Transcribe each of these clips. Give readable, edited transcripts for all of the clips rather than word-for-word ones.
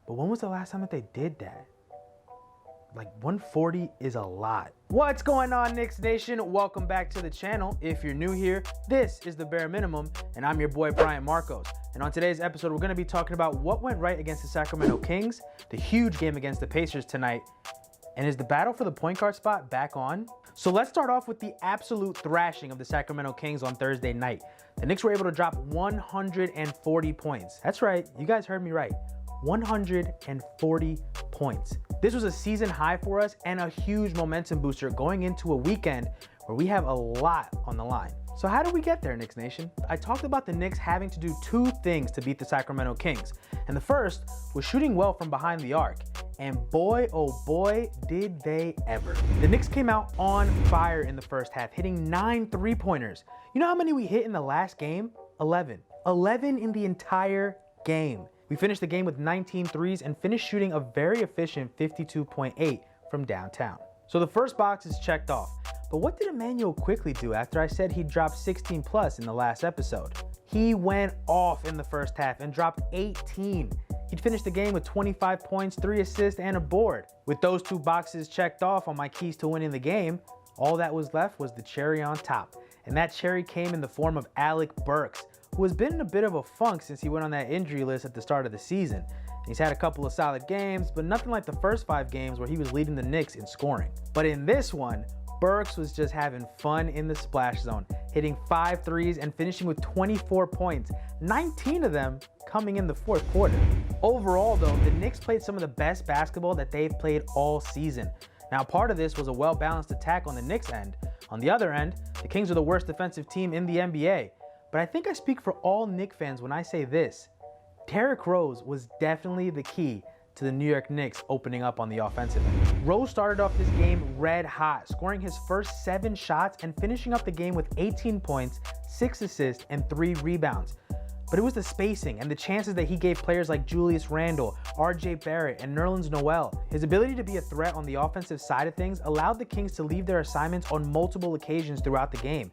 But when was the last time that they did that? Like 140 is a lot. What's going on, Knicks Nation? Welcome back to the channel. If you're new here, this is the bare minimum, and I'm your boy Bryant Marcos. And on today's episode, we're gonna be talking about what went right against the Sacramento Kings, the huge game against the Pacers tonight, and is the battle for the point guard spot back on? So let's start off with the absolute thrashing of the Sacramento Kings on Thursday night. The Knicks were able to drop 140 points. That's right, you guys heard me right. 140 points. This was a season high for us and a huge momentum booster going into a weekend where we have a lot on the line. So how did we get there, Knicks Nation? I talked about the Knicks having to do two things to beat the Sacramento Kings. And the first was shooting well from behind the arc. And boy, oh boy, did they ever. The Knicks came out on fire in the first half, hitting 9 3-pointers. You know how many we hit in the last game? 11. 11 in the entire game. We finished the game with 19 threes and finished shooting a very efficient 52.8 from downtown. So the first box is checked off. But what did Emmanuel quickly do after I said he dropped 16 plus in the last episode? He went off in the first half and dropped 18. He'd finished the game with 25 points, 3 assists, and a board. With those two boxes checked off on my keys to winning the game, all that was left was the cherry on top. And that cherry came in the form of Alec Burks, who has been in a bit of a funk since he went on that injury list at the start of the season. He's had a couple of solid games, but nothing like the first 5 games where he was leading the Knicks in scoring. But in this one, Burks was just having fun in the splash zone, hitting 5 threes and finishing with 24 points, 19 of them coming in the fourth quarter. Overall though, the Knicks played some of the best basketball that they've played all season. Now part of this was a well-balanced attack on the Knicks end. On the other end, the Kings are the worst defensive team in the NBA. But I think I speak for all Knicks fans when I say this. Derrick Rose was definitely the key to the New York Knicks opening up on the offensive end. Rose started off this game red hot, scoring his first 7 shots and finishing up the game with 18 points, 6 assists, and 3 rebounds. But it was the spacing and the chances that he gave players like Julius Randle, RJ Barrett, and Nerlens Noel. His ability to be a threat on the offensive side of things allowed the Kings to leave their assignments on multiple occasions throughout the game.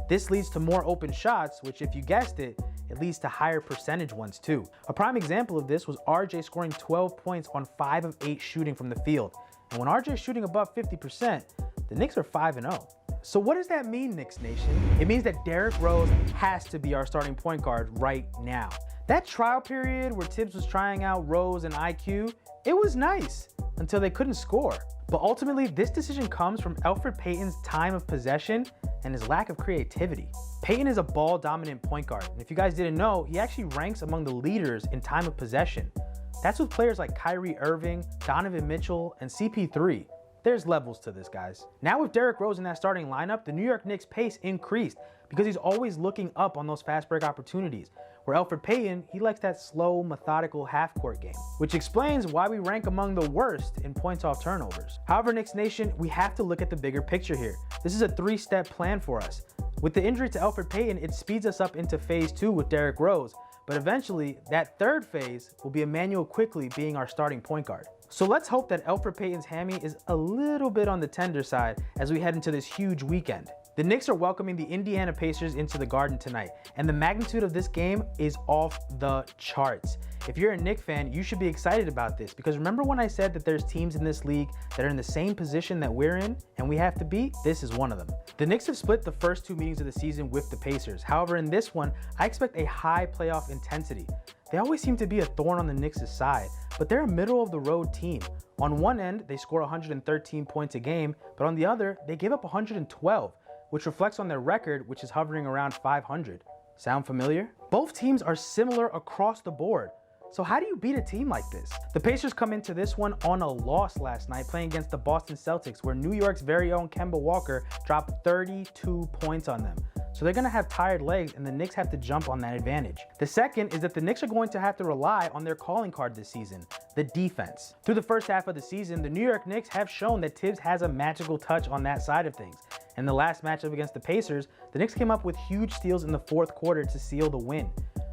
This leads to more open shots, which if you guessed it, it leads to higher percentage ones too. A prime example of this was RJ scoring 12 points on 5 of 8 shooting from the field. And when RJ is shooting above 50%, the Knicks are 5-0. So what does that mean, Knicks Nation? It means that Derrick Rose has to be our starting point guard right now. That trial period where Tibbs was trying out Rose and IQ, it was nice until they couldn't score. But ultimately, this decision comes from Elfrid Payton's time of possession and his lack of creativity. Payton is a ball-dominant point guard, and if you guys didn't know, he actually ranks among the leaders in time of possession. That's with players like Kyrie Irving, Donovan Mitchell, and CP3. There's levels to this, guys. Now with Derrick Rose in that starting lineup, the New York Knicks' pace increased because he's always looking up on those fast break opportunities. Where Elfrid Payton, he likes that slow, methodical half-court game, which explains why we rank among the worst in points off turnovers. However, Knicks Nation, we have to look at the bigger picture here. This is a 3-step plan for us. With the injury to Elfrid Payton, it speeds us up into phase 2 with Derrick Rose, but eventually, that third phase will be Emmanuel quickly being our starting point guard. So let's hope that Elfrid Payton's hammy is a little bit on the tender side as we head into this huge weekend. The Knicks are welcoming the Indiana Pacers into the Garden tonight, and the magnitude of this game is off the charts. If you're a Knicks fan, you should be excited about this because remember when I said that there's teams in this league that are in the same position that we're in and we have to beat? This is one of them. The Knicks have split the first 2 meetings of the season with the Pacers. However, in this one, I expect a high playoff intensity. They always seem to be a thorn on the Knicks' side, but they're a middle-of-the-road team. On one end, they score 113 points a game, but on the other, they give up 112, which reflects on their record, which is hovering around 500. Sound familiar? Both teams are similar across the board. So how do you beat a team like this? The Pacers come into this one on a loss last night playing against the Boston Celtics, where New York's very own Kemba Walker dropped 32 points on them. So they're gonna have tired legs and the Knicks have to jump on that advantage. The second is that the Knicks are going to have to rely on their calling card this season, the defense. Through the first half of the season, the New York Knicks have shown that Tibbs has a magical touch on that side of things. In the last matchup against the Pacers, the Knicks came up with huge steals in the fourth quarter to seal the win.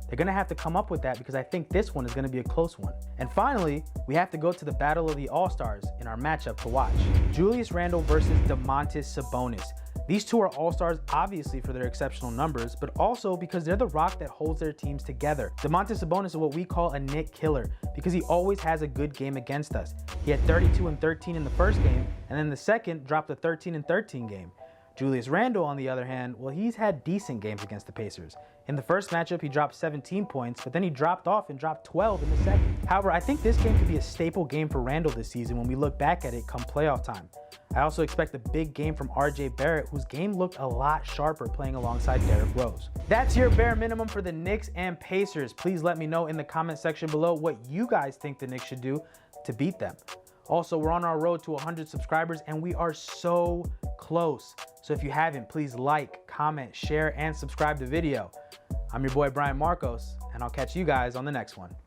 They're gonna have to come up with that because I think this one is gonna be a close one. And finally, we have to go to the battle of the All-Stars in our matchup to watch. Julius Randle versus Domantas Sabonis. These two are all-stars obviously for their exceptional numbers, but also because they're the rock that holds their teams together. Domantas Sabonis is what we call a Knick killer because he always has a good game against us. He had 32 and 13 in the first game, and then the second dropped a 13 and 13 game. Julius Randle, on the other hand, well, he's had decent games against the Pacers. In the first matchup, he dropped 17 points, but then he dropped off and dropped 12 in the second. However, I think this game could be a staple game for Randle this season when we look back at it come playoff time. I also expect a big game from RJ Barrett, whose game looked a lot sharper playing alongside Derrick Rose. That's your bare minimum for the Knicks and Pacers. Please let me know in the comment section below what you guys think the Knicks should do to beat them. Also, we're on our road to 100 subscribers and we are so close. So if you haven't, please like, comment, share, and subscribe the video. I'm your boy Bryant Marcos, and I'll catch you guys on the next one.